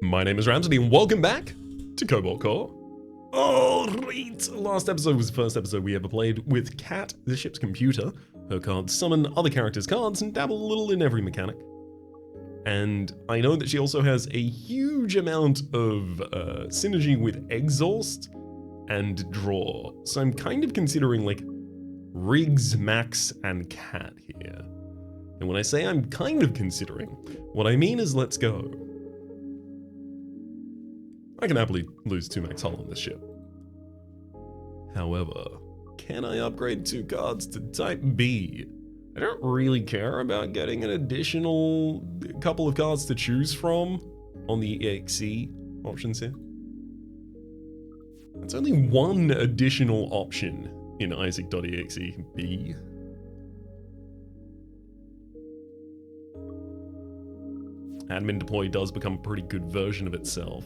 My name is Rhapsody and welcome back to Cobalt Core. Alright, last episode was the first episode we ever played with Kat, the ship's computer. Her cards summon other characters' cards and dabble a little in every mechanic. And I know that she also has a huge amount of synergy with exhaust and draw. So I'm kind of considering like Riggs, Max, and Kat here. And when I say I'm kind of considering, what I mean is let's go. I can happily lose 2 max hull on this ship. However, can I upgrade 2 cards to type B? I don't really care about getting an additional couple of cards to choose from on the EXE options here. That's only one additional option in Isaac.exe B. Admin deploy does become a pretty good version of itself.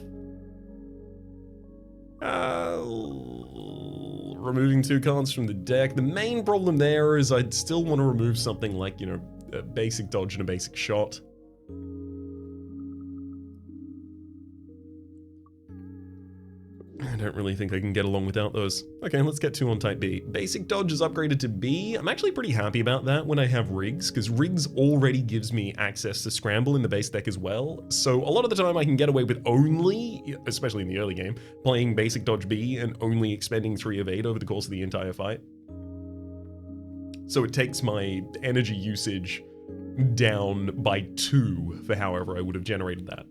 Removing 2 cards from the deck. The main problem there is I'd still want to remove something like, you know, a basic dodge and a basic shot. I don't really think I can get along without those. Okay, let's get 2 on type B. Basic dodge is upgraded to B. I'm actually pretty happy about that when I have Riggs, because Riggs already gives me access to scramble in the base deck as well. So a lot of the time I can get away with only, especially in the early game, playing basic dodge B and only expending 3 of 8 over the course of the entire fight. So it takes my energy usage down by 2 for however I would have generated that.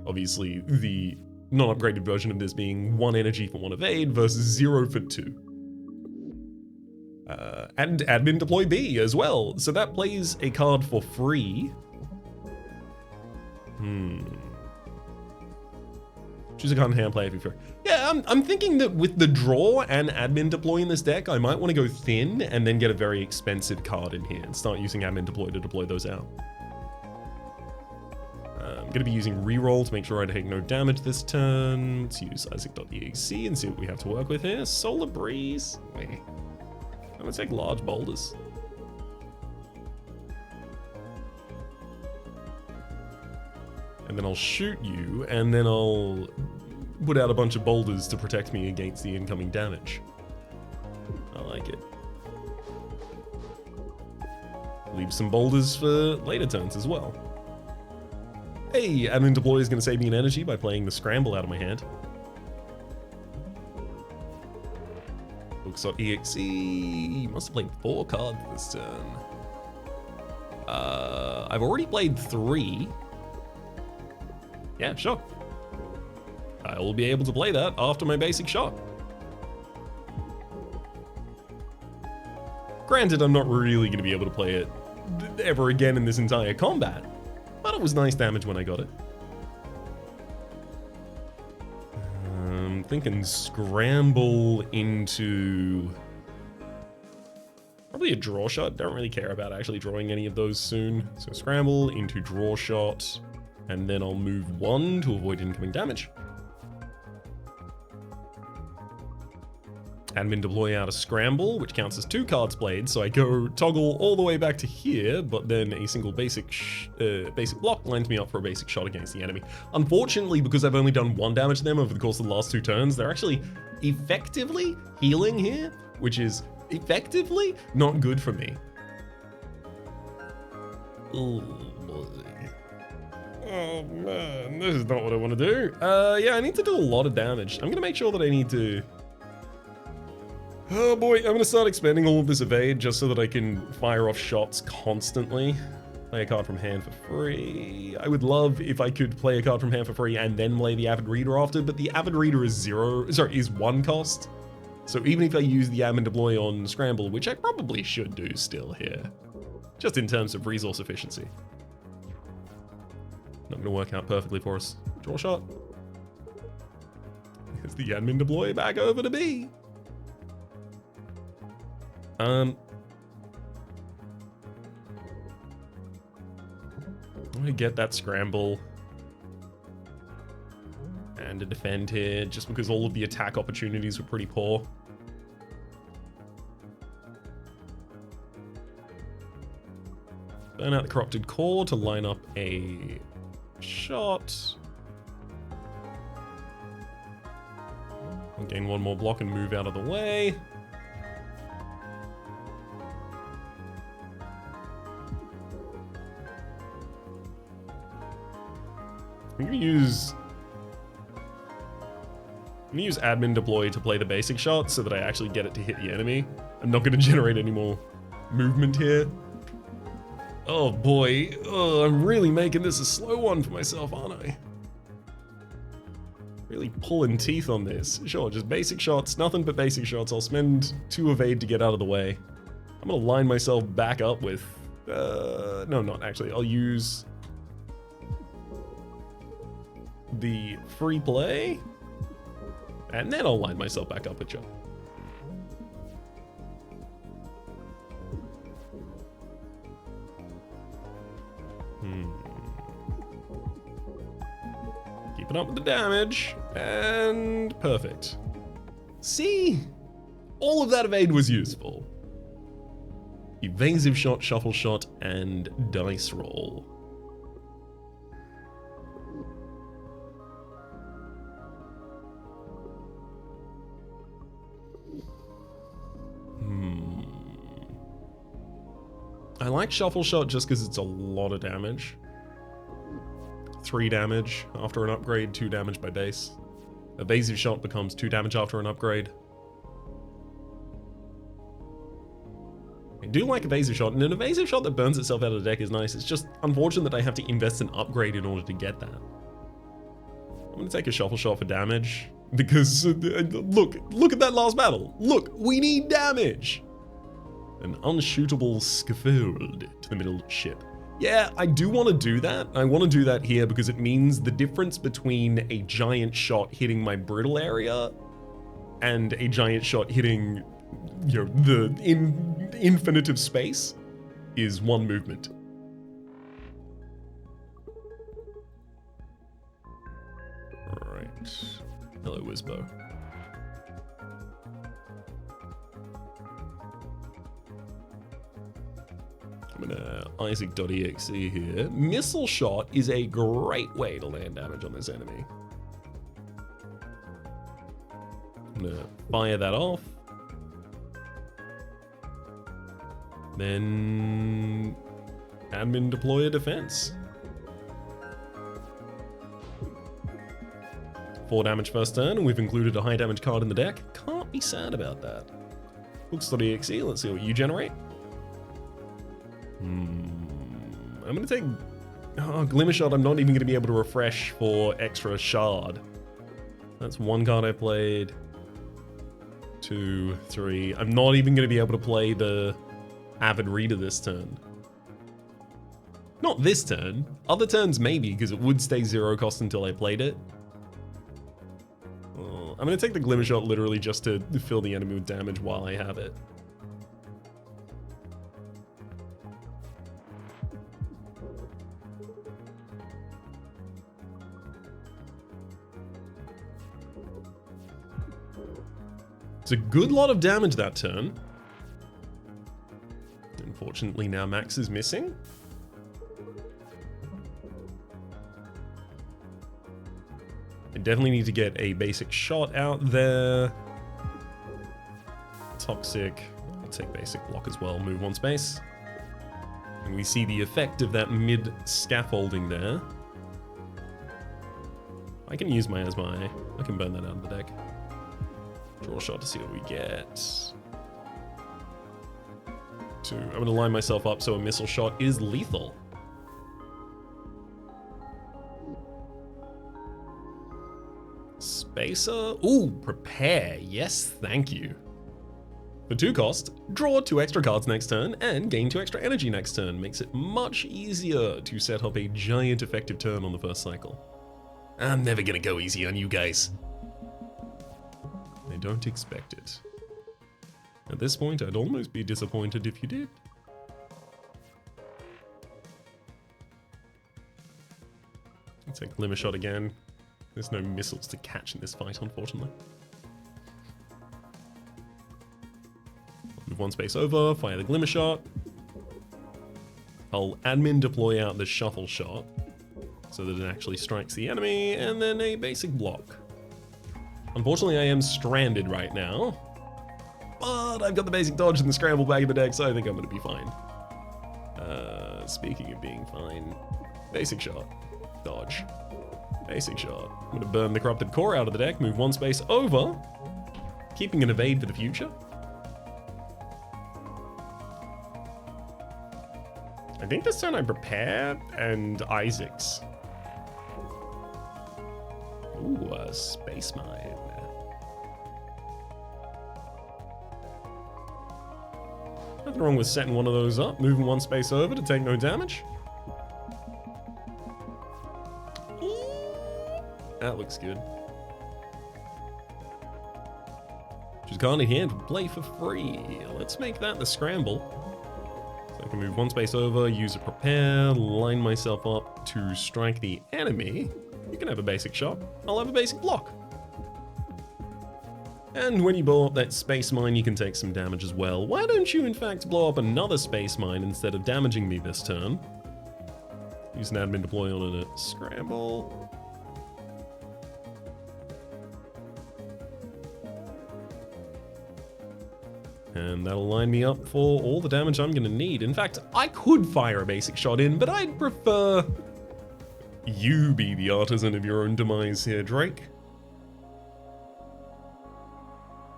Obviously, the non-upgraded version of this being 1 energy for 1 evade versus 0 for 2. And admin deploy B as well, so that plays a card for free. Choose a card in hand, play if you're free. Yeah, I'm thinking that with the draw and admin deploy in this deck, I might want to go thin and then get a very expensive card in here and start using admin deploy to deploy those out. I'm going to be using reroll to make sure I take no damage this turn. Let's use Isaac.exe and see what we have to work with here. Solar Breeze. Wait. I'm going to take large boulders. And then I'll shoot you, and then I'll put out a bunch of boulders to protect me against the incoming damage. I like it. Leave some boulders for later turns as well. Hey, admin deploy is going to save me an energy by playing the scramble out of my hand. Books.exe must have played 4 cards this turn. I've already played 3. Yeah, sure. I will be able to play that after my basic shot. Granted, I'm not really going to be able to play it ever again in this entire combat. But it was nice damage when I got it. I'm thinking scramble into probably a draw shot. Don't really care about actually drawing any of those soon. So scramble into draw shot, and then I'll move 1 to avoid incoming damage. Admin deploy out a scramble, which counts as 2 cards played, so I go toggle all the way back to here, but then a single basic block lines me up for a basic shot against the enemy. Unfortunately, because I've only done 1 damage to them over the course of the last 2 turns, they're actually effectively healing here, which is effectively not good for me. Oh boy. Oh man, this is not what I want to do. Yeah, I need to do a lot of damage. I'm gonna make sure that I need to... Oh boy, I'm gonna start expending all of this evade just so that I can fire off shots constantly. Play a card from hand for free. I would love if I could play a card from hand for free and then play the Avid Reader after, but the Avid Reader is 1 cost. So even if I use the admin deploy on scramble, which I probably should do still here, just in terms of resource efficiency. Not gonna work out perfectly for us. Draw shot. Here's the admin deploy back over to B. I'm gonna get that scramble and a defend here just because all of the attack opportunities were pretty poor. Burn out the corrupted core to line up a shot. I'll gain one more block and move out of the way. I'm gonna use admin deploy to play the basic shot so that I actually get it to hit the enemy. I'm not gonna generate any more movement here. Oh boy, oh, I'm really making this a slow one for myself, aren't I? Really pulling teeth on this. Sure, just basic shots, nothing but basic shots. I'll spend 2 evade to get out of the way. I'm gonna line myself back up with, no, not actually. I'll use the free play, and then I'll line myself back up with jump. Keeping up with the damage, and perfect. See? All of that evade was useful. Evasive shot, shuffle shot, and dice roll. I like shuffle shot just because it's a lot of damage. 3 damage after an upgrade, 2 damage by base. Evasive shot becomes 2 damage after an upgrade. I do like evasive shot, and an evasive shot that burns itself out of the deck is nice. It's just unfortunate that I have to invest an upgrade in order to get that. I'm gonna take a shuffle shot for damage, because look at that last battle. Look, we need damage. An unshootable scaffold to the middle ship. Yeah, I do want to do that. I want to do that here because it means the difference between a giant shot hitting my brittle area and a giant shot hitting, you know, the infinitive space is 1 movement. Right. Hello, Wisbo. I'm gonna Isaac.exe here. Missile shot is a great way to land damage on this enemy. I'm gonna fire that off. Then admin deploy a defense. 4 damage first turn, and we've included a high damage card in the deck. Can't be sad about that. Books.exe, let's see what you generate. I'm gonna take Glimmer Shot. I'm not even gonna be able to refresh for extra shard. That's 1 card I played. 2, 3. I'm not even gonna be able to play the Avid Reader this turn. Not this turn. Other turns maybe, because it would stay 0 cost until I played it. I'm gonna take the Glimmer Shot literally just to fill the enemy with damage while I have it. It's a good lot of damage that turn. Unfortunately, now Max is missing. I definitely need to get a basic shot out there. Toxic. I'll take basic block as well. Move 1 space. And we see the effect of that mid scaffolding there. I can use my Asmai. I can burn that out of the deck. Draw a shot to see what we get. 2. I'm going to line myself up so a missile shot is lethal. Spacer. Ooh, prepare. Yes, thank you. For 2 cost, draw 2 extra cards next turn and gain 2 extra energy next turn. Makes it much easier to set up a giant effective turn on the first cycle. I'm never going to go easy on you guys. I don't expect it. At this point, I'd almost be disappointed if you did. Let's take Glimmer Shot again. There's no missiles to catch in this fight, unfortunately. Move 1 space over, fire the Glimmer Shot. I'll admin deploy out the Shuffle Shot so that it actually strikes the enemy, and then a basic block. Unfortunately, I am stranded right now. But I've got the basic dodge and the scramble back in the deck, so I think I'm going to be fine. Speaking of being fine, basic shot, dodge, basic shot. I'm going to burn the corrupted core out of the deck, move one space over, keeping an evade for the future. I think this turn I prepare and Isaac's. Ooh, a space mine. Nothing wrong with setting one of those up, moving one space over to take no damage. That looks good. Just gone in hand, play for free. Let's make that the scramble. So I can move one space over, use a prepare, line myself up to strike the enemy. You can have a basic shot. I'll have a basic block. And when you blow up that space mine, you can take some damage as well. Why don't you, in fact, blow up another space mine instead of damaging me this turn? Use an admin deploy on a scramble. And that'll line me up for all the damage I'm gonna need. In fact, I could fire a basic shot in, but I'd prefer you be the artisan of your own demise here, Drake.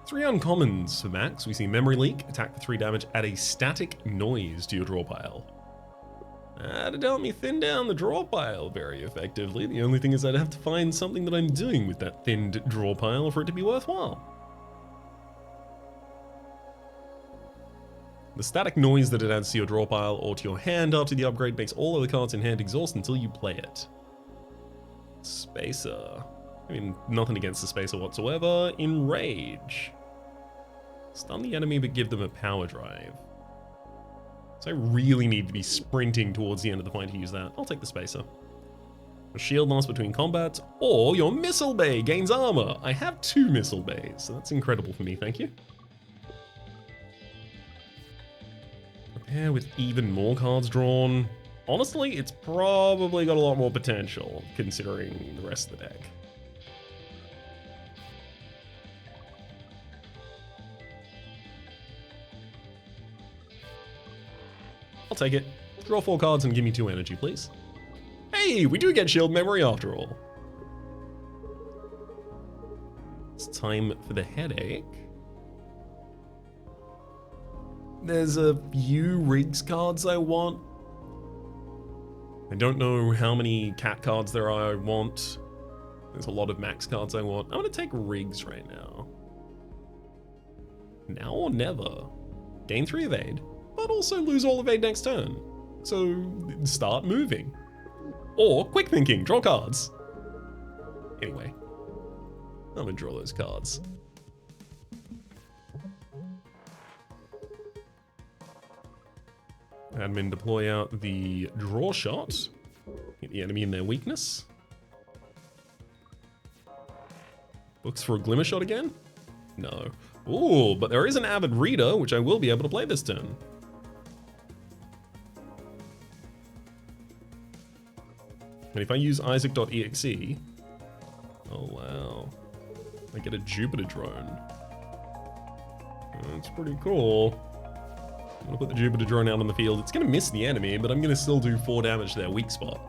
3 uncommons for Max. We see Memory Leak, attack for 3 damage, add a static noise to your draw pile. That'd help me thin down the draw pile very effectively. The only thing is I'd have to find something that I'm doing with that thinned draw pile for it to be worthwhile. The static noise that it adds to your draw pile or to your hand after the upgrade makes all of the cards in hand exhaust until you play it. Spacer. I mean, nothing against the Spacer whatsoever. Enrage. Stun the enemy but give them a power drive. So I really need to be sprinting towards the end of the fight to use that. I'll take the Spacer. A shield lasts between combats, or your Missile Bay gains armor. I have 2 Missile Bays, so that's incredible for me, thank you. Prepare with even more cards drawn. Honestly, it's probably got a lot more potential, considering the rest of the deck. I'll take it. Draw 4 cards and give me 2 energy, please. Hey, we do get shield memory after all. It's time for the headache. There's a few rigs cards I want. I don't know how many cat cards there are I want. There's a lot of max cards I want. I'm gonna take rigs right now. Now or never. Gain 3 evade, but also lose all evade next turn. So start moving. Or quick thinking, draw cards. Anyway, I'm gonna draw those cards. Admin deploy out the draw shot. Hit the enemy in their weakness. Looks for a glimmer shot again? No. Ooh, but there is an avid reader, which I will be able to play this turn. And if I use Isaac.exe, oh wow, I get a Jupiter drone. That's pretty cool. I'm gonna put the Jupiter drone out on the field. It's gonna miss the enemy, but I'm gonna still do 4 damage to their weak spot.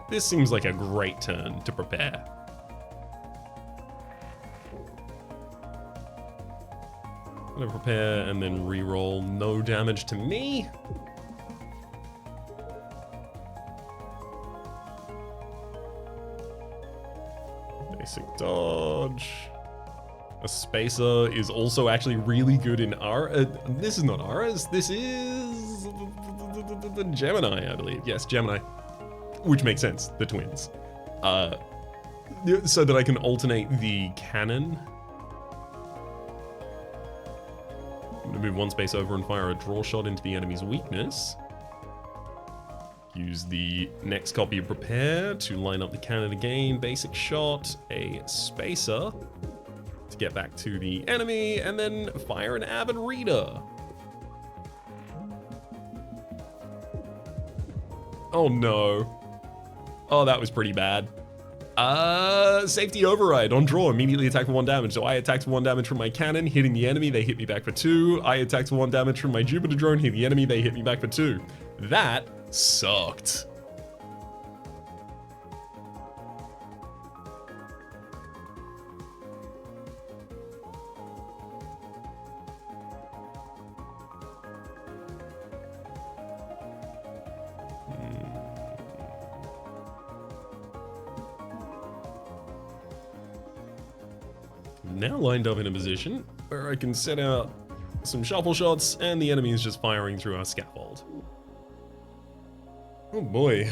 This seems like a great turn to prepare. I'm gonna prepare and then reroll. No damage to me. Basic dodge. A Spacer is also actually really good in this is not Aras, this is the Gemini, I believe. Yes, Gemini. Which makes sense, the twins. So that I can alternate the cannon. I'm gonna move 1 space over and fire a draw shot into the enemy's weakness. Use the next copy of Prepare to line up the cannon again. Basic shot, a Spacer to get back to the enemy, and then fire an Avid Reader. Oh no. Oh, that was pretty bad. Safety override on draw, immediately attack for 1 damage. So I attacked for 1 damage from my cannon, hitting the enemy, they hit me back for 2. I attacked for 1 damage from my Jupiter drone, hitting the enemy, they hit me back for 2. That sucked. Now lined up in a position where I can set out some shuffle shots and the enemy is just firing through our scaffold. Oh boy.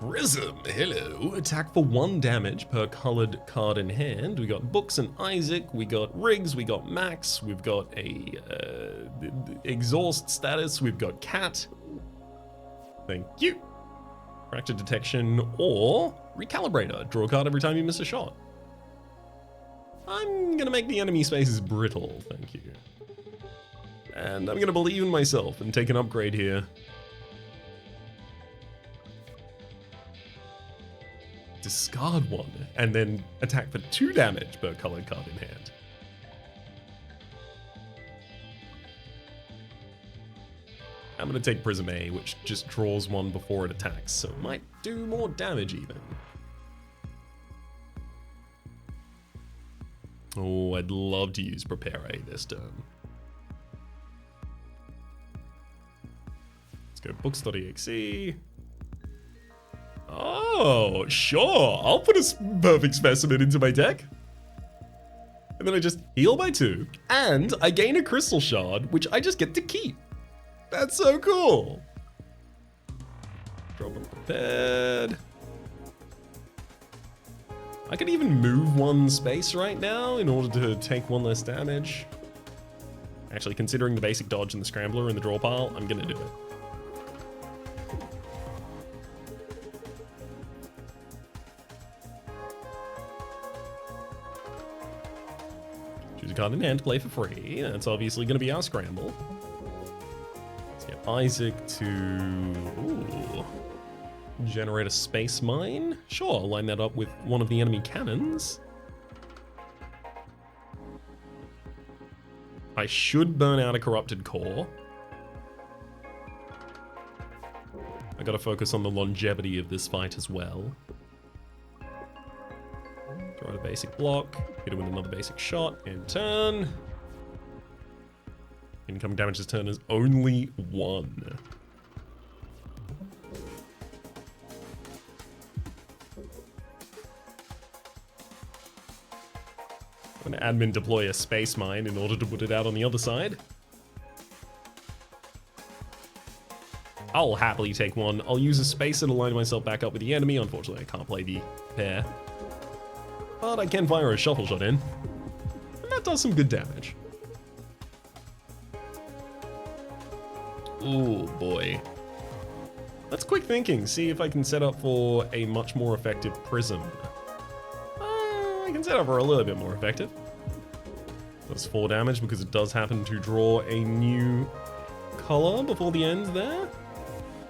Prism, hello. Attack for 1 damage per colored card in hand. We got Books and Isaac, we got Riggs, we got Max, we've got a exhaust status, we've got Cat. Thank you. Fracture detection or recalibrator. Draw a card every time you miss a shot. I'm gonna make the enemy spaces brittle, thank you. And I'm gonna believe in myself and take an upgrade here. Discard 1, and then attack for 2 damage per colored card in hand. I'm gonna take Prism A, which just draws 1 before it attacks, so it might do more damage even. Oh, I'd love to use Prepare A this turn. Let's go books.exe. Oh, sure. I'll put a perfect specimen into my deck. And then I just heal by 2. And I gain a crystal shard, which I just get to keep. That's so cool. Drop it prepared. I could even move 1 space right now in order to take 1 less damage. Actually, considering the basic dodge and the scrambler in the draw pile, I'm gonna do it. Choose a card in hand to play for free. That's obviously gonna be our scramble. Let's get Isaac to... Ooh. Generate a space mine. Sure, I'll line that up with one of the enemy cannons. I should burn out a corrupted core. I gotta focus on the longevity of this fight as well. Throw out a basic block, hit him with another basic shot, end turn. Incoming damage this turn is only 1. I'm gonna admin deploy a space mine in order to put it out on the other side. I'll happily take 1. I'll use a spacer to line myself back up with the enemy. Unfortunately, I can't play the pair. But I can fire a shuffle shot in. And that does some good damage. Ooh, boy. That's quick thinking. See if I can set up for a much more effective prism. I can set up for a little bit more effective. That's 4 damage because it does happen to draw a new color before the end there.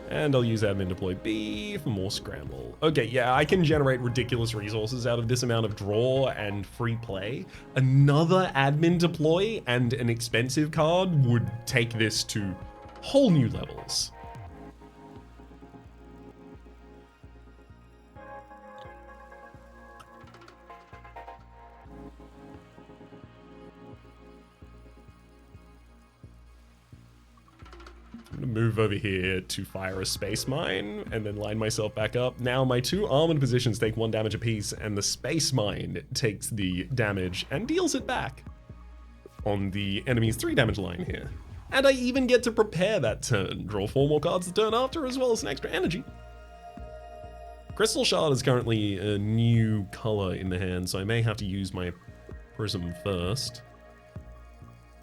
And I'll use admin deploy B for more scramble. Okay, yeah, I can generate ridiculous resources out of this amount of draw and free play. Another admin deploy and an expensive card would take this to whole new levels. I'm gonna move over here to fire a space mine and then line myself back up. Now my 2 armored positions take 1 damage apiece and the space mine takes the damage and deals it back on the enemy's 3 damage line here. And I even get to prepare that turn. Draw 4 more cards the turn after as well as an extra energy. Crystal Shard is currently a new color in the hand, so I may have to use my prism first.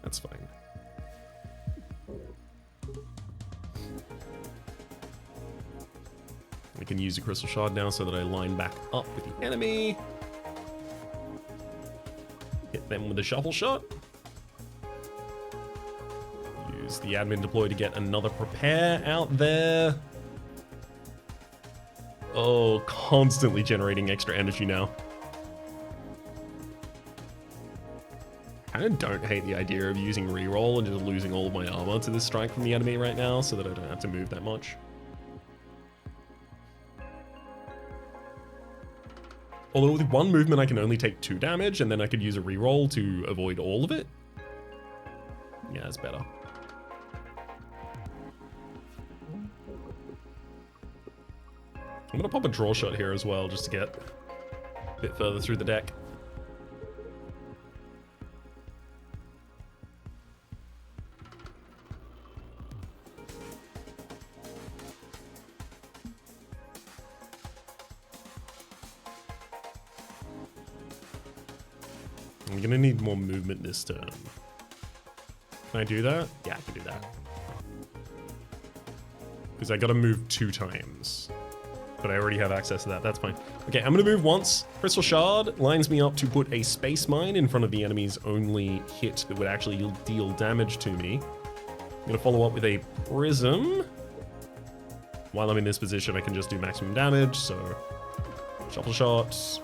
That's fine. I can use a Crystal Shard now so that I line back up with the enemy. Hit them with a shuffle shot. Use the admin deploy to get another prepare out there. Oh, constantly generating extra energy now. I don't hate the idea of using reroll and just losing all of my armor to this strike from the enemy right now so that I don't have to move that much. Although with one movement I can only take 2 damage and then I could use a reroll to avoid all of it. Yeah, that's better. I'm gonna pop a draw shot here as well just to get a bit further through the deck. I'm gonna need more movement this turn. Can I do that? Yeah, I can do that. Because I gotta move 2 times. But I already have access to that, that's fine. Okay, I'm gonna move once. Crystal Shard lines me up to put a Space Mine in front of the enemy's only hit that would actually deal damage to me. I'm gonna follow up with a Prism. While I'm in this position, I can just do maximum damage, so Shuffle Shot.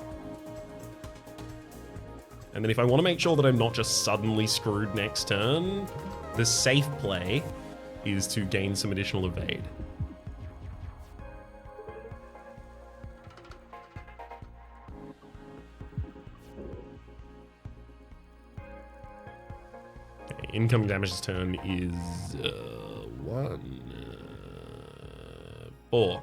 And then if I want to make sure that I'm not just suddenly screwed next turn, the safe play is to gain some additional evade. Okay, incoming damage this turn is 4.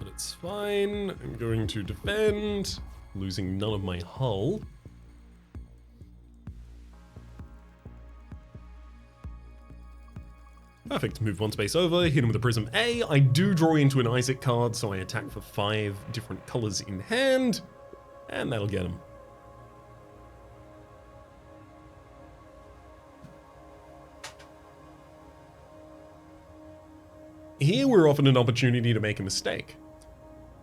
It's fine. I'm going to defend, losing none of my hull. Perfect. Move 1 space over, hit him with a Prism A. I do draw into an Isaac card, so I attack for 5 different colors in hand, and that'll get him. Here we're offered an opportunity to make a mistake.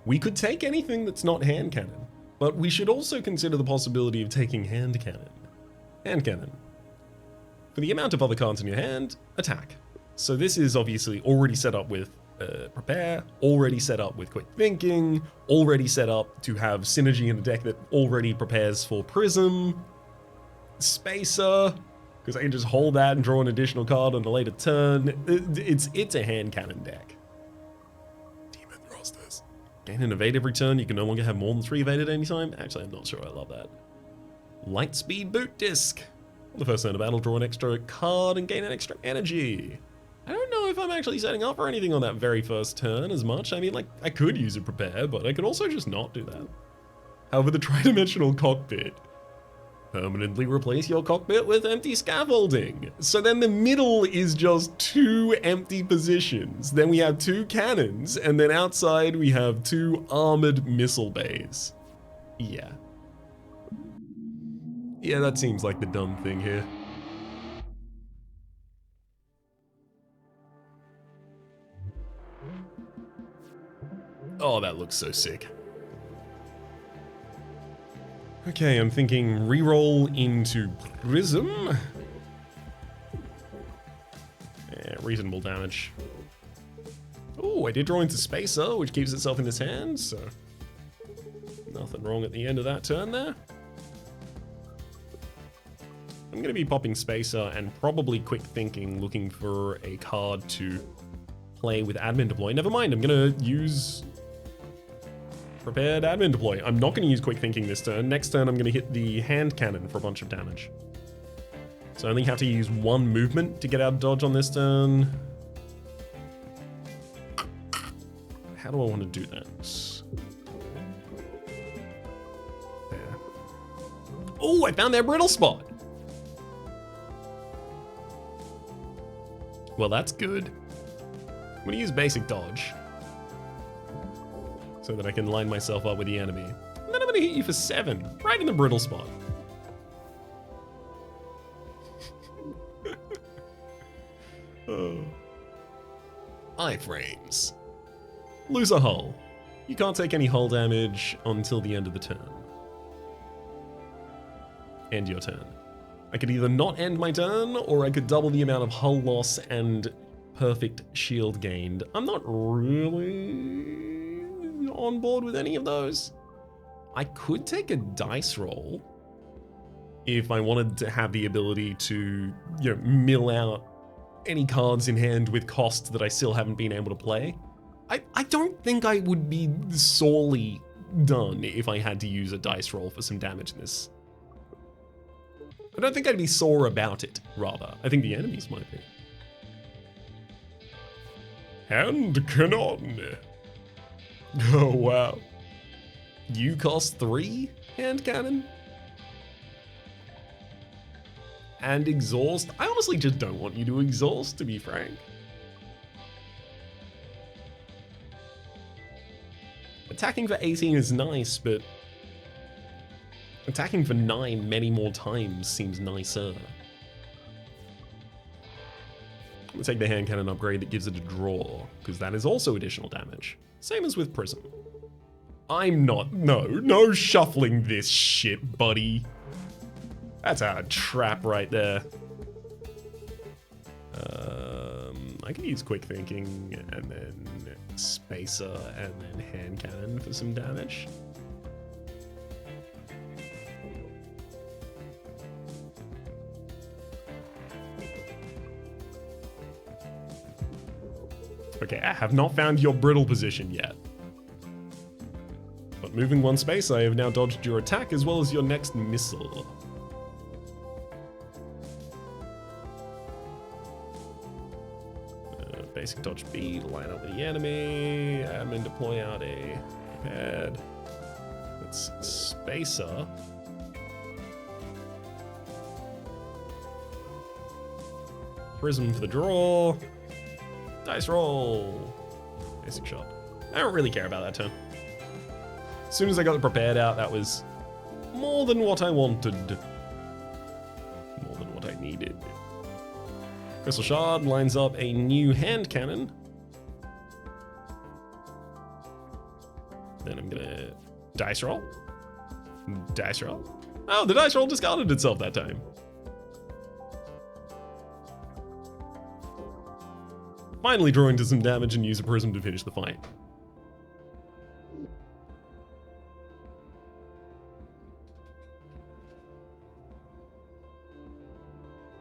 We could take anything that's not hand cannon, but we should also consider the possibility of taking hand cannon. Hand cannon. For the amount of other cards in your hand, attack. So this is obviously already set up with prepare, already set up with quick thinking, already set up to have synergy in a deck that already prepares for Prism, Spacer, because I can just hold that and draw an additional card on a later turn. It's a hand cannon deck. Demon Rosters. Gain an evade every turn. You can no longer have more than 3 evade at any time. Actually, I'm not sure I love that. Light Speed Boot Disc. On the first turn of battle, draw an extra card and gain an extra energy. I don't know if I'm actually setting up for anything on that very first turn as much. I mean, like, I could use a prepare, but I could also just not do that. However, the tri-dimensional cockpit. Permanently replace your cockpit with empty scaffolding. So then the middle is just 2 empty positions. Then we have 2 cannons, and then outside we have 2 armored missile bays. Yeah. Yeah, that seems like the dumb thing here. Oh, that looks so sick. Okay, I'm thinking reroll into Prism. Yeah, reasonable damage. Oh, I did draw into Spacer, which keeps itself in his hand, so nothing wrong at the end of that turn there. I'm going to be popping Spacer and probably quick thinking, looking for a card to play with Admin Deploy. Never mind, I'm going to use Prepared Admin Deploy. I'm not going to use quick thinking this turn. Next turn, I'm going to hit the hand cannon for a bunch of damage. So I only have to use 1 movement to get out of dodge on this turn. How do I want to do that? There. Oh, I found their brittle spot. Well, that's good. I'm going to use basic dodge so that I can line myself up with the enemy. And then I'm going to hit you for 7, right in the brittle spot. Oh. Iframes. Lose a hull. You can't take any hull damage until the end of the turn. end your turn. I could either not end my turn, or I could double the amount of hull loss and perfect shield gained. I'm not really on board with any of those. I could take a dice roll if I wanted to have the ability to, mill out any cards in hand with costs that I still haven't been able to play. I don't think I would be sorely done if I had to use a dice roll for some damage in this. I don't think I'd be sore about it, rather. I think the enemies might be. Hand cannon. Oh, wow. You cost 3 hand cannon? And exhaust? I honestly just don't want you to exhaust, to be frank. Attacking for 18 is nice, but attacking for 9 many more times seems nicer. I'm gonna take the hand cannon upgrade that gives it a draw, because that is also additional damage. Same as with Prism. No shuffling this shit, buddy. That's a trap right there. I can use quick thinking and then spacer and then hand cannon for some damage. Okay, I have not found your brittle position yet. But moving 1 space, I have now dodged your attack as well as your next missile. Basic dodge B to line up with the enemy. Admin deploy out a pad. That's spacer. Prism for the draw. Dice roll. Basic shot. I don't really care about that turn. As soon as I got the prepared out, that was more than what I wanted. More than what I needed. Crystal Shard lines up a new hand cannon. Then I'm gonna dice roll. Dice roll. Oh, the dice roll discarded itself that time. Finally drawing to some damage and use a prism to finish the fight.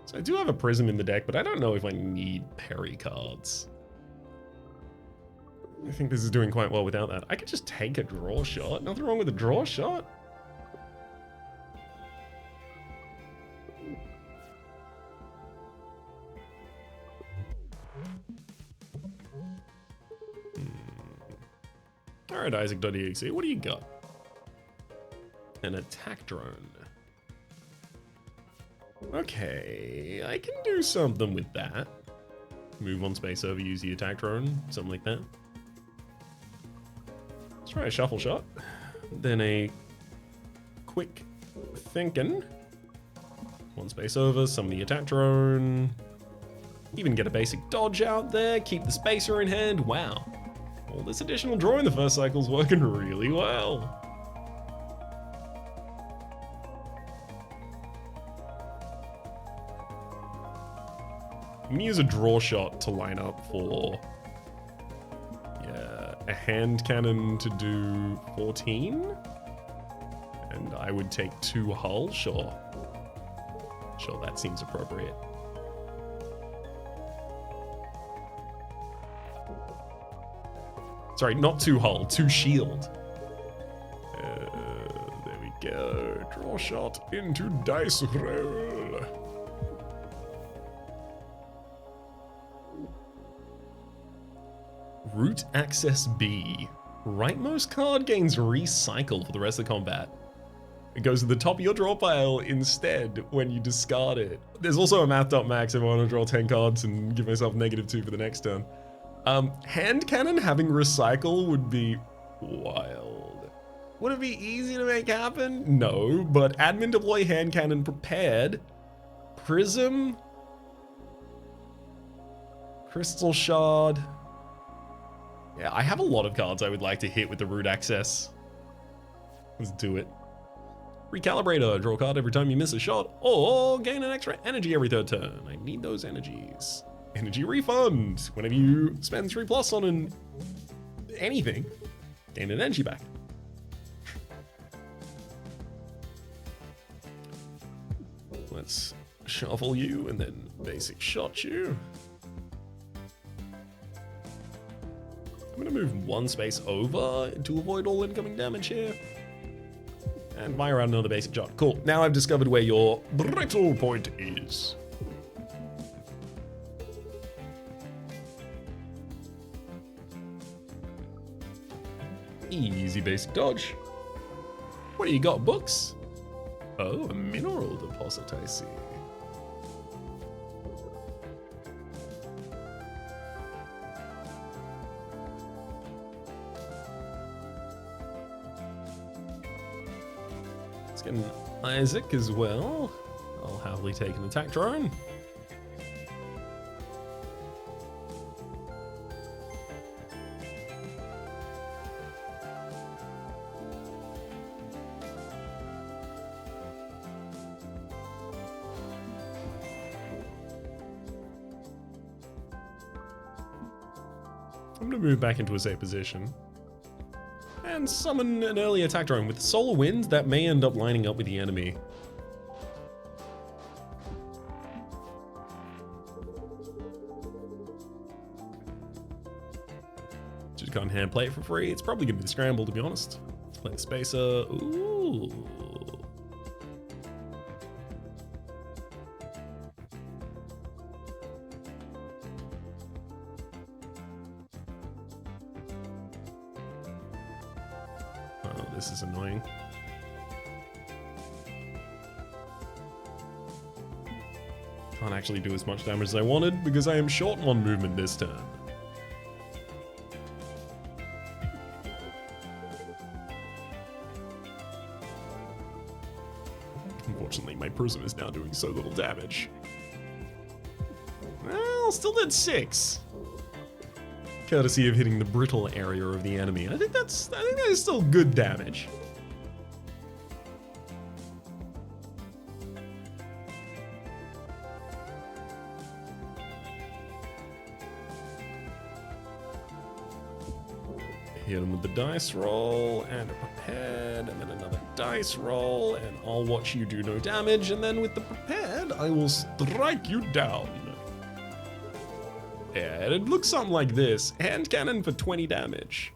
So I do have a prism in the deck, but I don't know if I need parry cards. I think this is doing quite well without that. I could just take a draw shot. Nothing wrong with a draw shot. Alright, Isaac.exe, what do you got? An attack drone. Okay, I can do something with that. Move 1 space over, use the attack drone, something like that. Let's try a shuffle shot. Then a quick thinking. 1 space over, summon the attack drone. Even get a basic dodge out there, keep the spacer in hand. Wow. All this additional draw in the first cycle is working really well. I'm gonna use a draw shot to line up for, a hand cannon to do 14. And I would take 2 hull, sure. Sure, that seems appropriate. Sorry, not 2 hull, 2 shield. There we go. Draw shot into dice roll. Root access B. Rightmost card gains recycle for the rest of the combat. It goes to the top of your draw pile instead when you discard it. There's also a math.max if I want to draw 10 cards and give myself -2 for the next turn. Hand cannon having recycle would be wild. Would it be easy to make happen? No, but admin deploy hand cannon prepared. Prism. Crystal Shard. Yeah, I have a lot of cards I would like to hit with the root access. Let's do it. Recalibrator, draw a card every time you miss a shot, or gain an extra energy every third turn. I need those energies. Energy refund. Whenever you spend 3+ on anything, gain an energy back. Let's shuffle you and then basic shot you. I'm gonna move one space over to avoid all incoming damage here. And fire out another basic shot. Cool. Now I've discovered where your brittle point is. Easy basic dodge. What do you got, books? Oh, a mineral deposit, I see. Let's get an Isaac as well. I'll happily take an attack drone. I'm going to move back into a safe position and summon an early attack drone. With Solar Wind, that may end up lining up with the enemy. Just can't hand play it for free. It's probably going to be the scramble, to be honest. Let's play the Spacer. Ooh. This is annoying. Can't actually do as much damage as I wanted because I am short one movement this turn. Unfortunately, my prism is now doing so little damage. Well, still did 6. Courtesy of hitting the brittle area of the enemy. I think that is still good damage. Hit him with the dice roll and a prepared, and then another dice roll, and I'll watch you do no damage, and then with the prepared, I will strike you down. Yeah, it looks something like this. Hand cannon for 20 damage.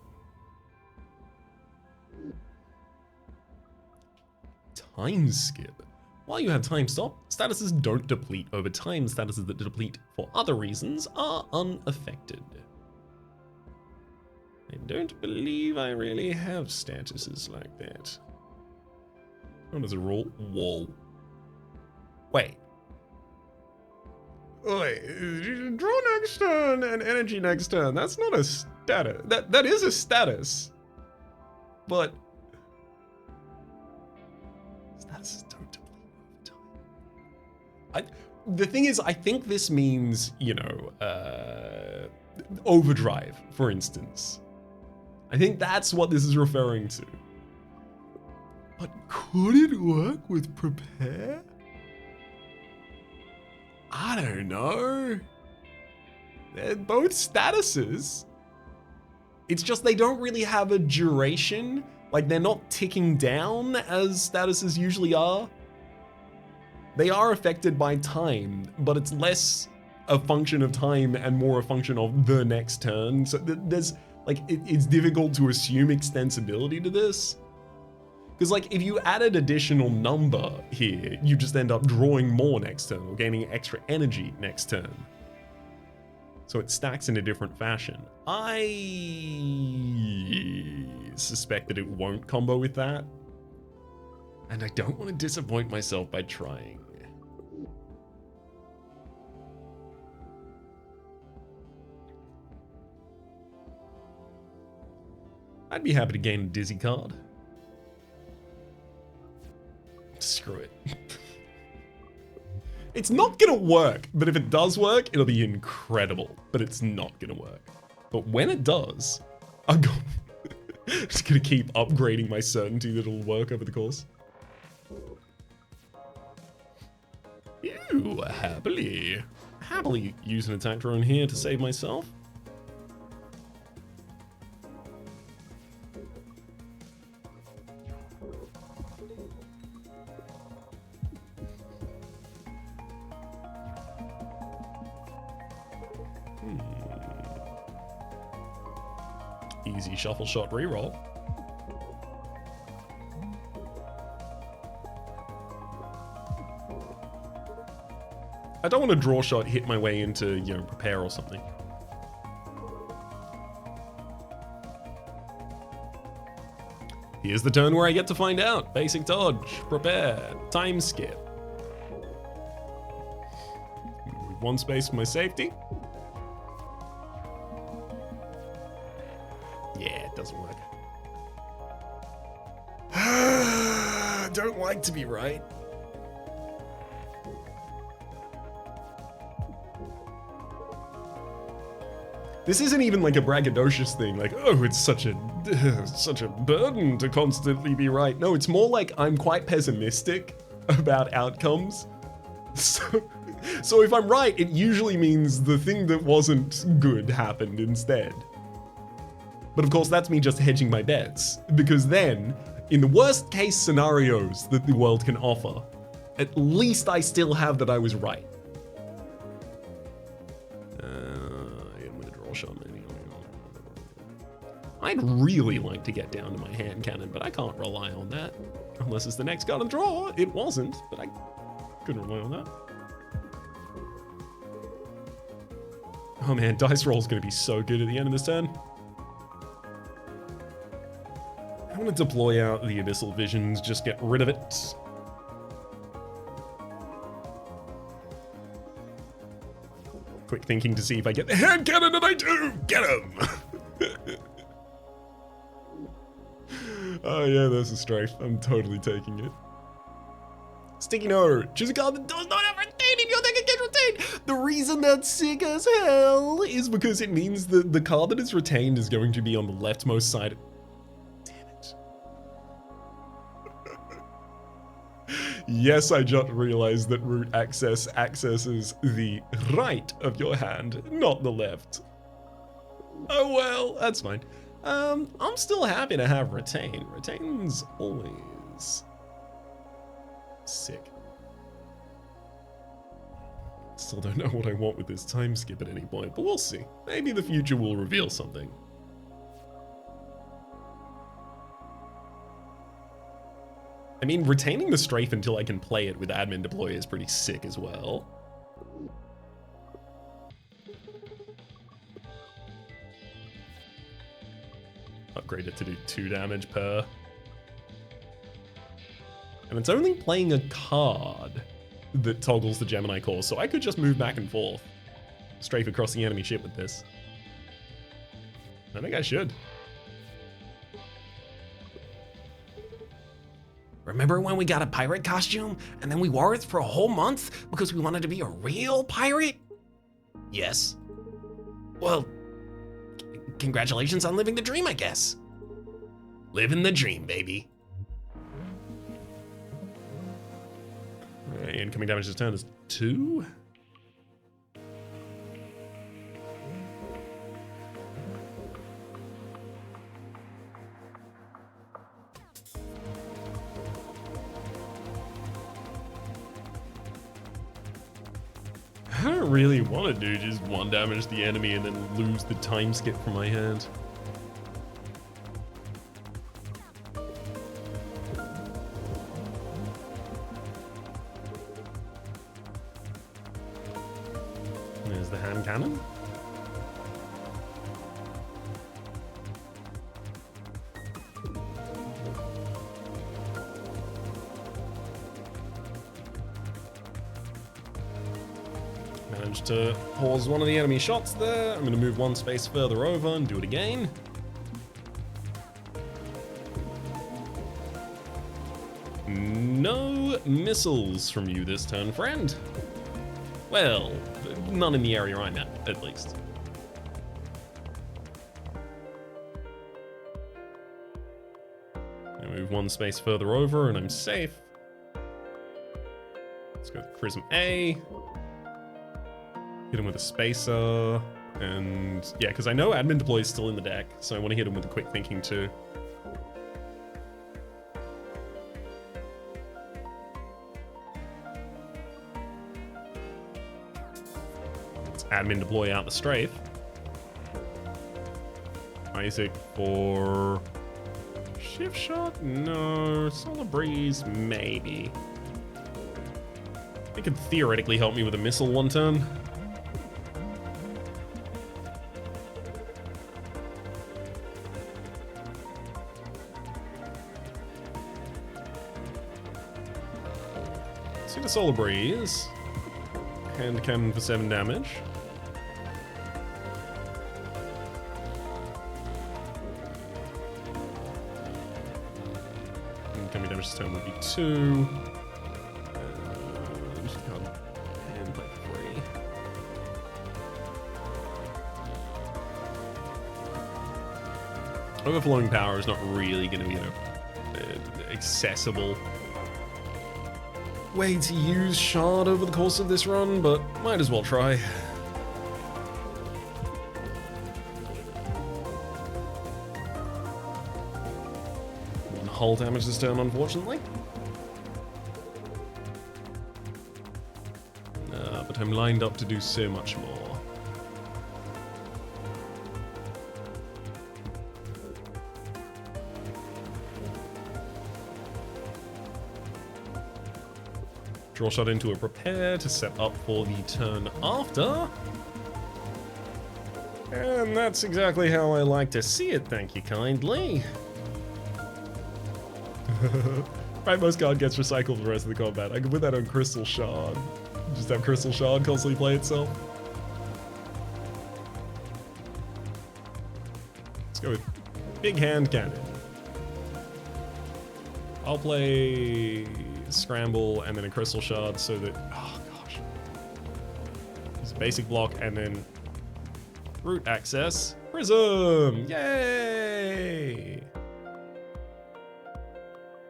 Time skip. While you have time stop, statuses don't deplete over time. Statuses that deplete for other reasons are unaffected. I don't believe I really have statuses like that. What is a roll? Whoa. Wait. Wait, draw next turn and energy next turn. That's not a status. That is a status. But statuses don't deplete over time. The thing is, I think this means, you know, overdrive, for instance. I think that's what this is referring to. But could it work with prepare? I don't know. They're both statuses. It's just they don't really have a duration. Like, they're not ticking down as statuses usually are. They are affected by time, but it's less a function of time and more a function of the next turn. So there's, like, it's difficult to assume extensibility to this. Because, like, if you added additional number here, you just end up drawing more next turn or gaining extra energy next turn. So it stacks in a different fashion. I suspect that it won't combo with that. And I don't want to disappoint myself by trying. I'd be happy to gain a Dizzy card. Screw it. It's not gonna work, but if it does work, it'll be incredible. But it's not gonna work. But when it does, I'm just gonna keep upgrading my certainty that it'll work over the course. Ew, happily. Happily use an attack drone here to save myself. Easy shuffle shot reroll. I don't want to draw shot hit my way into, you know, prepare or something. Here's the turn where I get to find out. Basic dodge, prepare, time skip. Move one space for my safety. Yeah, it doesn't work. Don't like to be right. This isn't even like a braggadocious thing, like, oh, it's such a burden to constantly be right. No, it's more like I'm quite pessimistic about outcomes. So if I'm right, it usually means the thing that wasn't good happened instead. But of course, that's me just hedging my bets, because then, in the worst case scenarios that the world can offer, at least I still have that I was right. I'd really like to get down to my hand cannon, but I can't rely on that. Unless it's the next card of draw. It wasn't, but I couldn't rely on that. Oh man, dice roll's gonna be so good at the end of this turn. I want to deploy out the Abyssal Visions, just get rid of it. Quick thinking to see if I get the hand cannon, and I do! Get him! Oh yeah, there's a strafe. I'm totally taking it. Sticky note. Choose a card that does not have retain in your deck against retain. The reason that's sick as hell is because it means that the card that is retained is going to be on the leftmost side. Damn it. Yes, I just realized that root access accesses the right of your hand, not the left. Oh well, that's fine. I'm still happy to have retain. Retain's always sick. Still don't know what I want with this time skip at any point, but we'll see. Maybe the future will reveal something. I mean, retaining the strafe until I can play it with admin deploy is pretty sick as well. Upgrade it to do 2 damage per. And it's only playing a card that toggles the Gemini core, so I could just move back and forth. Strafe across the enemy ship with this. I think I should. Remember when we got a pirate costume and then we wore it for a whole month because we wanted to be a real pirate? Yes. Well, congratulations on living the dream, I guess. Living the dream, baby. Incoming damage this turn is 2. I don't really want to do just 1 damage to the enemy and then lose the time skip from my hand. There's the hand cannon. Managed to pause one of the enemy shots there. I'm going to move 1 space further over and do it again. No missiles from you this turn, friend. Well, none in the area I'm at least. I move 1 space further over and I'm safe. Let's go with Prism A. Hit him with a Spacer. And yeah, because I know Admin Deploy is still in the deck, so I want to hit him with a Quick Thinking too. Let's Admin Deploy out the strafe. Isaac for Shift Shot? No. Solar Breeze? Maybe. It could theoretically help me with a missile one turn. See the Solar Breeze. Hand cannon for 7 damage. Incoming damage this turn would be 2. And play 3. Overflowing power is not really going to be, accessible way to use Shard over the course of this run, but might as well try. One hull damage this turn, unfortunately. But I'm lined up to do so much more. Draw shot into a prepare to set up for the turn after. And that's exactly how I like to see it, thank you kindly. Rightmost card gets recycled for the rest of the combat. I could put that on Crystal Shard. Just have Crystal Shard constantly play itself. Let's go with Big Hand Cannon. I'll play Scramble and then a Crystal Shard so that, oh gosh. Use a basic block and then root access. Prism! Yay!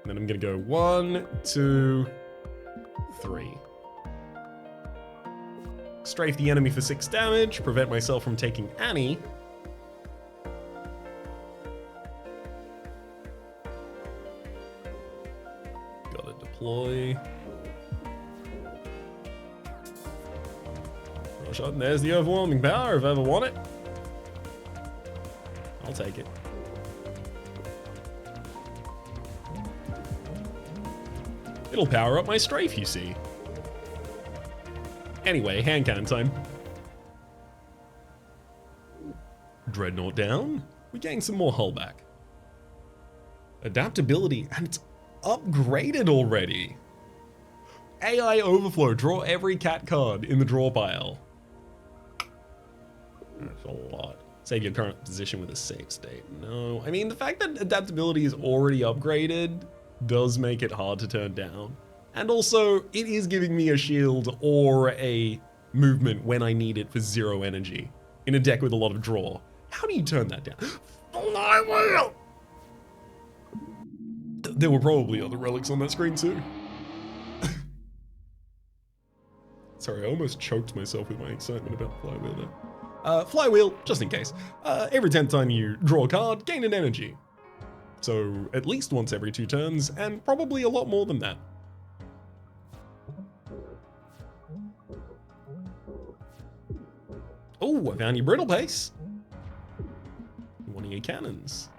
And then I'm gonna go 1, 2, 3. Strafe the enemy for 6 damage, prevent myself from taking Annie. Gotta deploy. Draw shot, and there's the overwhelming power if I ever want it. I'll take it. It'll power up my strafe, you see. Anyway, hand cannon time. Dreadnought down. We gain some more hull back. Adaptability, and it's upgraded already. AI overflow. Draw every cat card in the draw pile. That's a lot. Save your current position with a save state. No. I mean, the fact that adaptability is already upgraded does make it hard to turn down. And also, it is giving me a shield or a movement when I need it for 0 energy in a deck with a lot of draw. How do you turn that down? Flywheel! There were probably other relics on that screen too. Sorry, I almost choked myself with my excitement about Flywheel there. Flywheel, just in case. Every 10th time you draw a card, gain an energy. So at least once every 2 turns, and probably a lot more than that. Oh, I found your Brittle Pace. One of your cannons.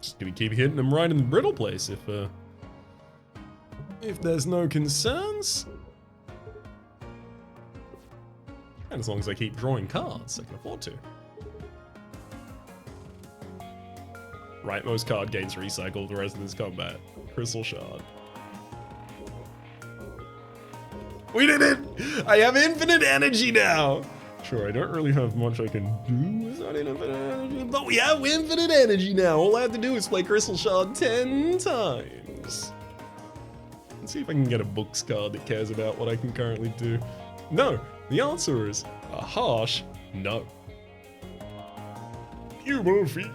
Just gonna keep hitting them right in the Brittle Place if there's no concerns. And as long as I keep drawing cards, I can afford to. Rightmost card gains recycled the rest of this combat. Crystal Shard. We did it! I have infinite energy now! Sure, I don't really have much I can do with that infinite energy, but we have infinite energy now. All I have to do is play Crystal Shard 10 times. Let's see if I can get a books card that cares about what I can currently do. No, the answer is a harsh no. Human field.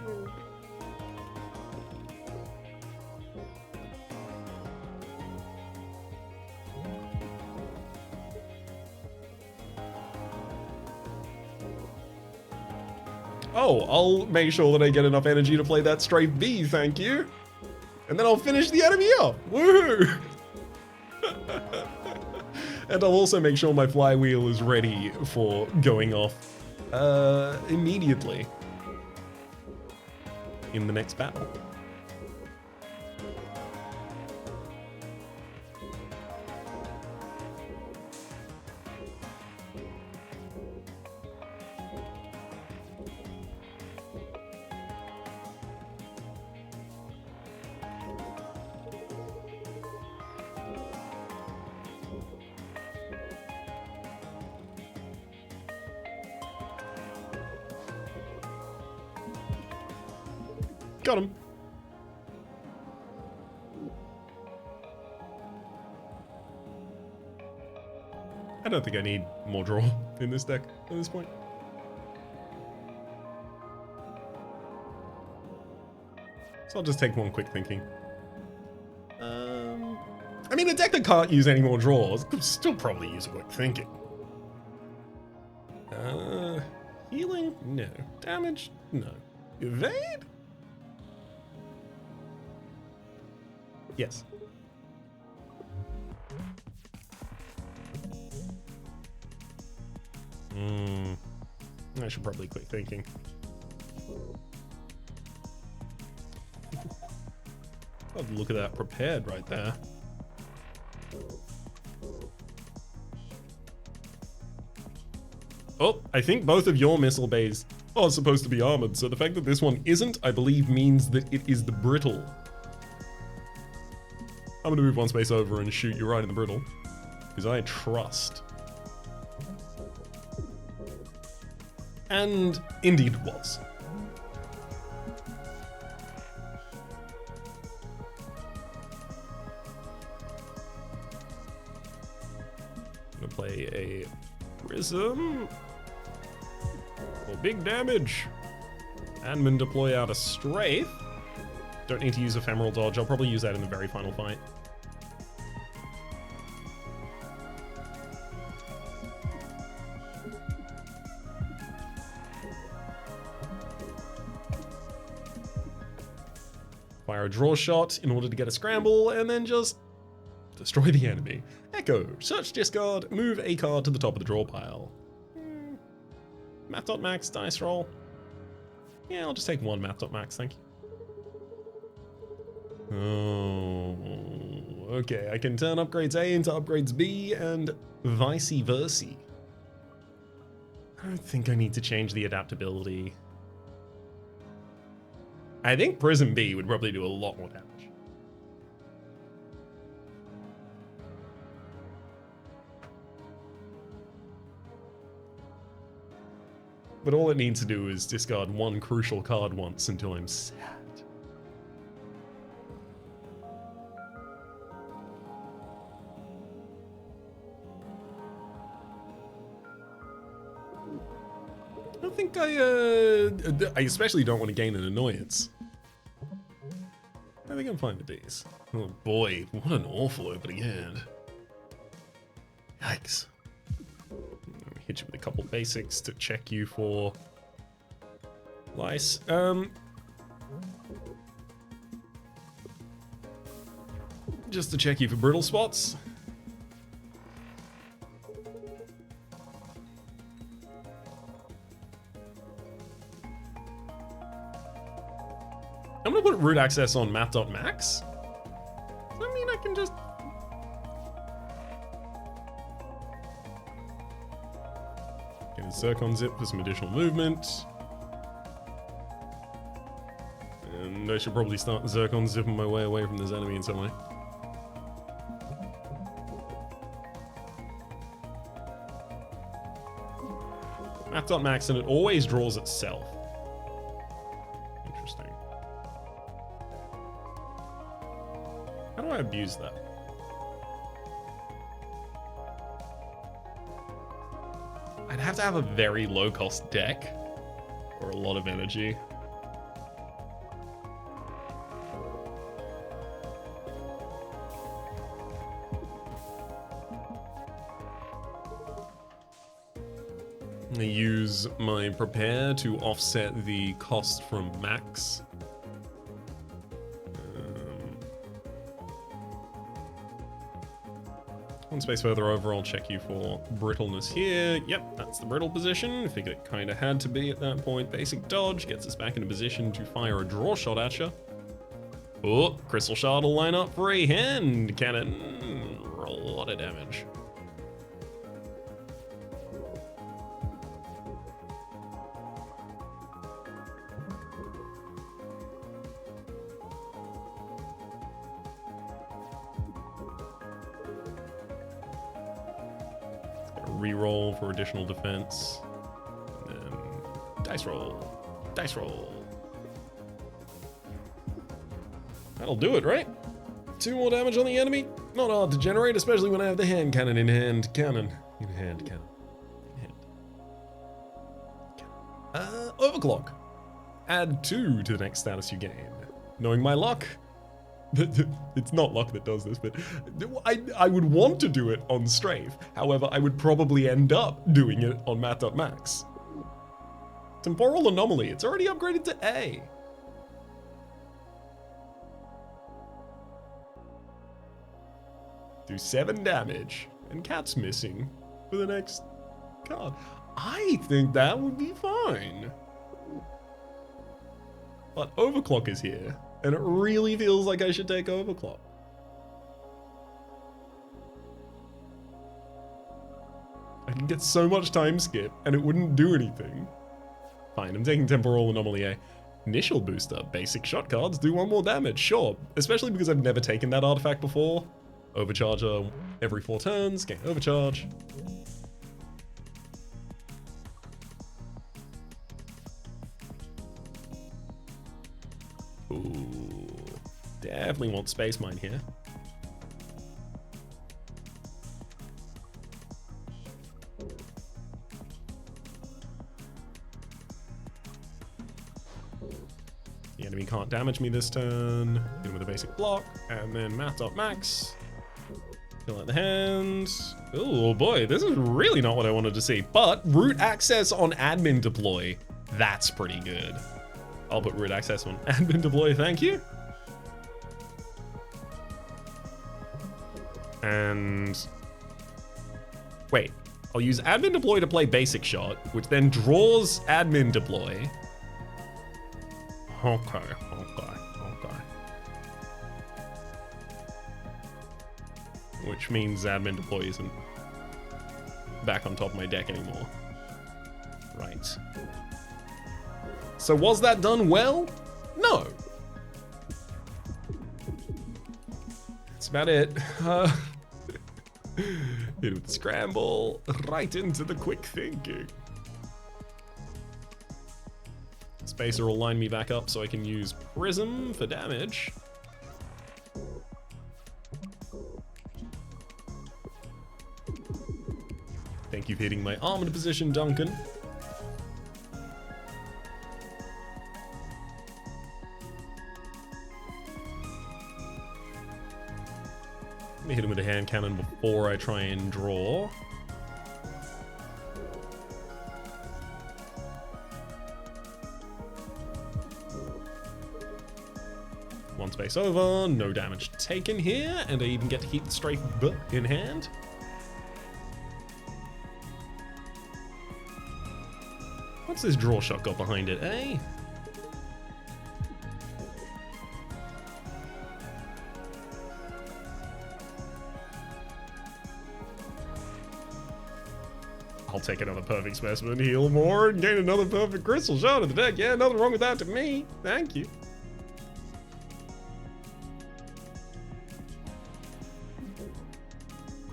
Oh, I'll make sure that I get enough energy to play that Strafe B, thank you. And then I'll finish the enemy off. Woohoo! And I'll also make sure my Flywheel is ready for going off immediately in the next battle. Got him. I don't think I need more draw in this deck at this point. So I'll just take one quick thinking. I mean, a deck that can't use any more draws could still probably use a quick thinking. Healing? No. Damage? No. Evade? Yes. I should probably quit thinking. Oh, look at that prepared right there. Oh, I think both of your missile bays are supposed to be armored, so the fact that this one isn't, I believe, means that it is the brittle. I'm gonna move one space over and shoot you right in the brittle, because I trust. And indeed it was. I'm gonna play a Prism for big damage. And then deploy out a Strafe. Don't need to use Ephemeral Dodge, I'll probably use that in the very final fight. Fire a draw shot in order to get a scramble, and then just destroy the enemy. Echo, search discard, move a card to the top of the draw pile. Math.max, dice roll. Yeah, I'll just take one Math.max, thank you. Oh, okay, I can turn upgrades A into upgrades B, and vice versa. I don't think I need to change the adaptability. I think Prism B would probably do a lot more damage. But all it needs to do is discard one crucial card once until I'm sad. I don't think I especially don't want to gain an annoyance. I think I'm fine with these. Oh boy, what an awful opening hand. Yikes. Let me hit you with a couple basics to check you for lice. Just to check you for brittle spots. I'm gonna put root access on math.max. I mean, I can just... Get a Zircon Zip for some additional movement. And I should probably start the Zircon Zipping my way away from this enemy in some way. Max, and it always draws itself. Interesting. How do I abuse that? I'd have to have a very low-cost deck or a lot of energy. I use my prepare to offset the cost from Max. One space further over, I'll check you for brittleness here. Yep, that's the brittle position. Figured it kind of had to be at that point. Basic dodge gets us back in a position to fire a draw shot at you. Oh, Crystal Shard will line up for a hand cannon. A lot of damage. Reroll for additional defense. And then dice roll. Dice roll. That'll do it, right? 2 more damage on the enemy. Not hard to generate, especially when I have the hand cannon in hand. Cannon. In hand cannon. In hand. Overclock. Add 2 to the next status you gain. Knowing my luck, it's not luck that does this, but I would want to do it on Strafe. However, I would probably end up doing it on Matt.max. Temporal Anomaly, it's already upgraded to A. Do 7 damage, and Cat's missing for the next card. I think that would be fine. But Overclock is here. And it really feels like I should take Overclock. I can get so much time skip, and it wouldn't do anything. Fine, I'm taking Temporal Anomaly A. Initial booster, basic shot cards do 1 more damage, sure. Especially because I've never taken that artifact before. Overcharger every 4 turns, gain overcharge. Ooh, definitely want Space Mine here. The enemy can't damage me this turn. Hit him with a basic block, and then Matt.max. Fill out the hand. Oh boy, this is really not what I wanted to see. But root access on admin deploy, that's pretty good. I'll put root access on admin deploy, thank you. And wait, I'll use admin deploy to play basic shot, which then draws admin deploy. Okay. Which means admin deploy isn't back on top of my deck anymore. Right. So was that done well? No. That's about it. Hit with scramble, right into the quick thinking. Spacer will line me back up so I can use Prism for damage. Thank you for hitting my armored position, Duncan. Let me hit him with a hand cannon before I try and draw. One space over, no damage taken here, and I even get to keep the Strafe B in hand. What's this draw shot got behind it, eh? I'll take another perfect specimen, heal more, and gain another perfect crystal shard in the deck. Yeah, nothing wrong with that to me. Thank you.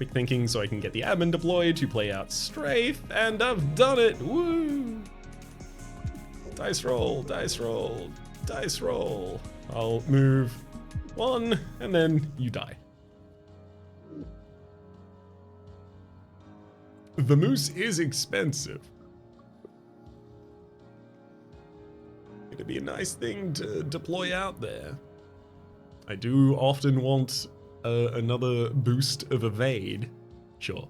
quick thinking so I can get the admin deployed to play out strafe, and I've done it. Woo! Dice roll, dice roll, dice roll. I'll move 1, and then you die. The moose is expensive. It'd be a nice thing to deploy out there. I do often want another boost of evade. Sure.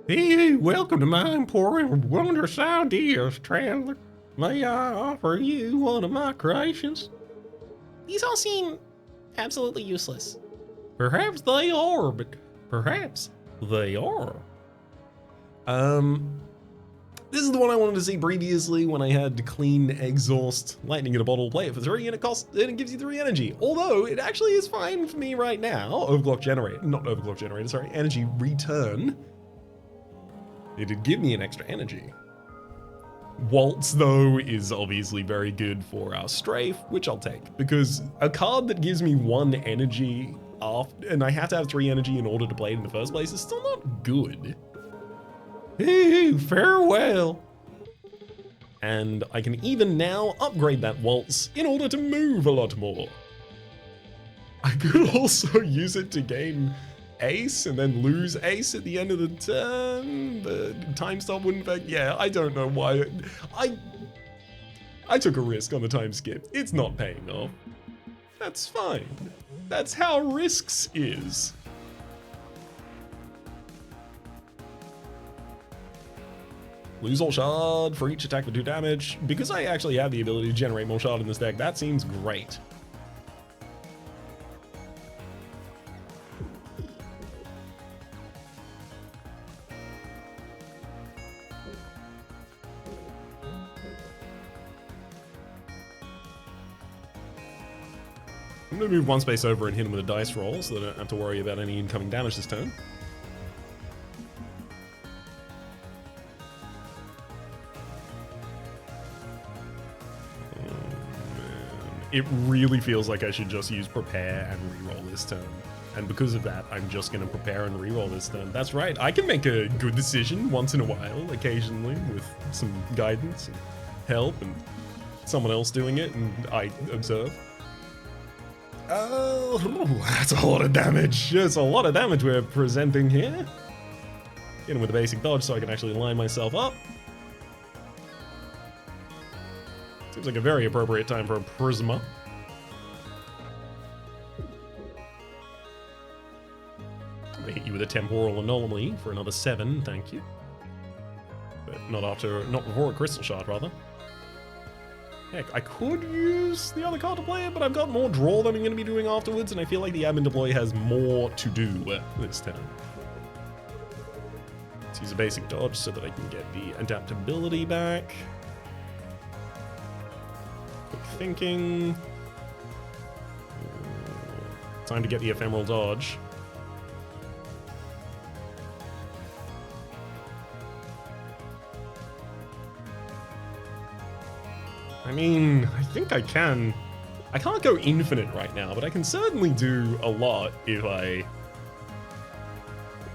Hey, welcome to my emporium of wondrous ideas, traveler. May I offer you one of my creations? These all seem absolutely useless. Perhaps they are, but perhaps they are. This is the one I wanted to see previously when I had clean exhaust, lightning in a bottle, play it for 3, and it gives you 3 energy. Although it actually is fine for me right now. Overclock generator, not overclock generator, sorry, energy return. It did give me an extra energy. Waltz, though, is obviously very good for our strafe, which I'll take, because a card that gives me 1 energy after, and I have to have 3 energy in order to play it in the first place, is still not good. Hey, farewell. And I can even now upgrade that waltz in order to move a lot more. I could also use it to gain ace and then lose ace at the end of the turn. The time stop wouldn't affect. Yeah, I don't know why. I took a risk on the time skip. It's not paying off. That's fine. That's how risks is. Lose all shard for each attack for 2 damage. Because I actually have the ability to generate more shard in this deck, that seems great. I'm gonna move 1 space over and hit him with a dice roll so that I don't have to worry about any incoming damage this turn. It really feels like I should just use prepare and reroll this turn. And because of that, I'm just going to prepare and reroll this turn. That's right, I can make a good decision once in a while, occasionally, with some guidance and help and someone else doing it, and I observe. Oh, that's a lot of damage. That's a lot of damage we're presenting here. Hit him with a basic dodge so I can actually line myself up. Seems like a very appropriate time for a Prisma. I'm gonna hit you with a Temporal Anomaly for another 7, thank you. But not before a Crystal Shard, rather. Heck, I could use the other card to play it, but I've got more draw that I'm gonna be doing afterwards, and I feel like the admin deploy has more to do this turn. Let's use a basic dodge so that I can get the adaptability back. Thinking. Time to get the ephemeral dodge. I mean, I think I can. I can't go infinite right now, but I can certainly do a lot if I...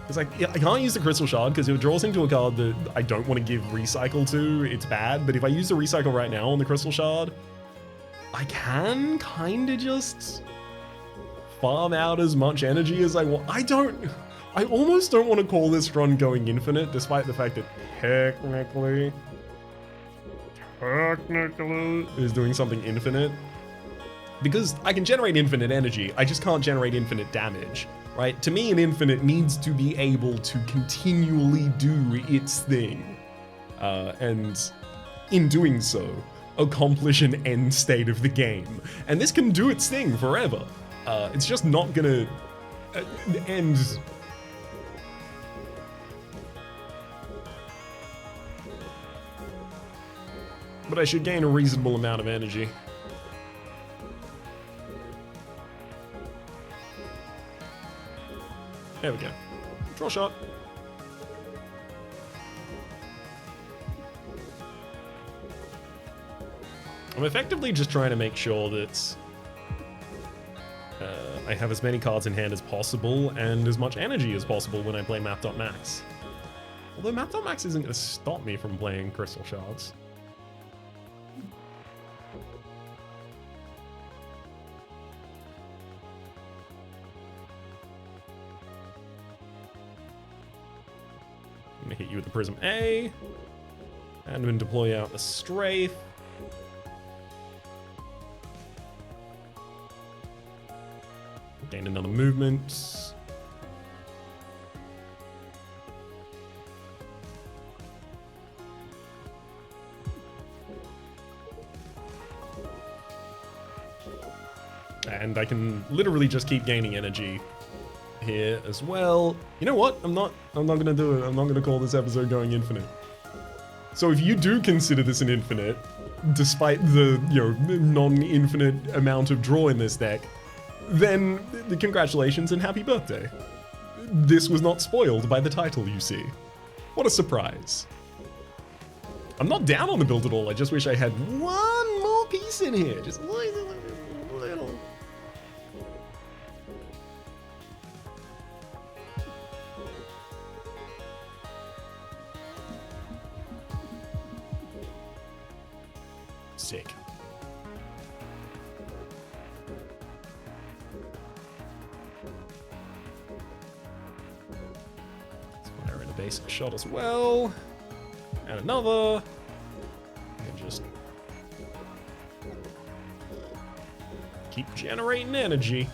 Because I can't use the Crystal Shard because it draws into a card that I don't want to give Recycle to. It's bad, but if I use the Recycle right now on the Crystal Shard, I can kind of just farm out as much energy as I want. I almost don't want to call this run going infinite, despite the fact that technically is doing something infinite. Because I can generate infinite energy, I just can't generate infinite damage, right? To me, an infinite needs to be able to continually do its thing. And in doing so, accomplish an end state of the game. And this can do its thing forever. It's just not gonna end. But I should gain a reasonable amount of energy. There we go. Draw shot. I'm effectively just trying to make sure that I have as many cards in hand as possible and as much energy as possible when I play Math.Max. Although Math.Max isn't going to stop me from playing Crystal Shards. I'm going to hit you with the Prism A. And I'm going to deploy out the Strafe. Gain another movement. And I can literally just keep gaining energy here as well. You know what? I'm not gonna do it. I'm not gonna call this episode Going Infinite. So if you do consider this an infinite, despite the, non-infinite amount of draw in this deck, then congratulations and happy birthday. This was not spoiled by the title, you see. What a surprise. I'm not down on the build at all, I just wish I had one more piece in here. Just a little. Sick. Let's fire in a basic shot as well. And another. And just keep generating energy.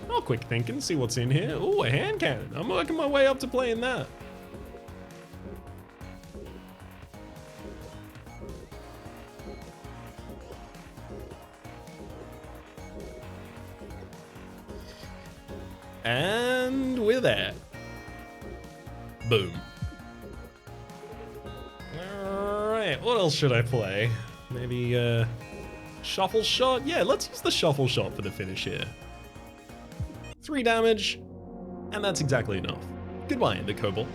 Oh, quick thinking, see what's in here. Oh, a hand cannon. I'm working my way up to playing that. And with that, boom. Alright, what else should I play? Maybe, Shuffle Shot? Yeah, let's use the Shuffle Shot for the finish here. 3 damage, and that's exactly enough. Goodbye, Ender Cobalt.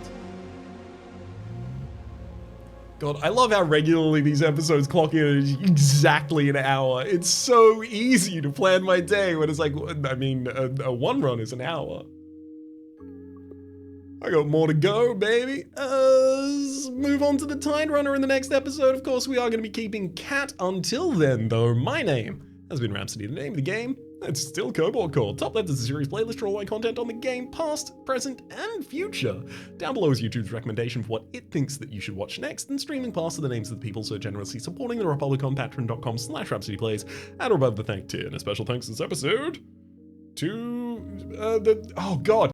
God, I love how regularly these episodes clock in at exactly an hour. It's so easy to plan my day when it's like, I mean, a one run is an hour. I got more to go, baby. Let's move on to the Tide Runner in the next episode. Of course, we are going to be keeping Cat until then, though. My name has been Rhapsody. The name of the game, it's still Cobalt Core. Top left is a series playlist for all my content on the game, past, present, and future. Down below is YouTube's recommendation for what it thinks that you should watch next, and streaming past are the names of the people so generously supporting the Republic on patreon.com/RhapsodyPlays, and above the thank tier. And a special thanks this episode to oh god.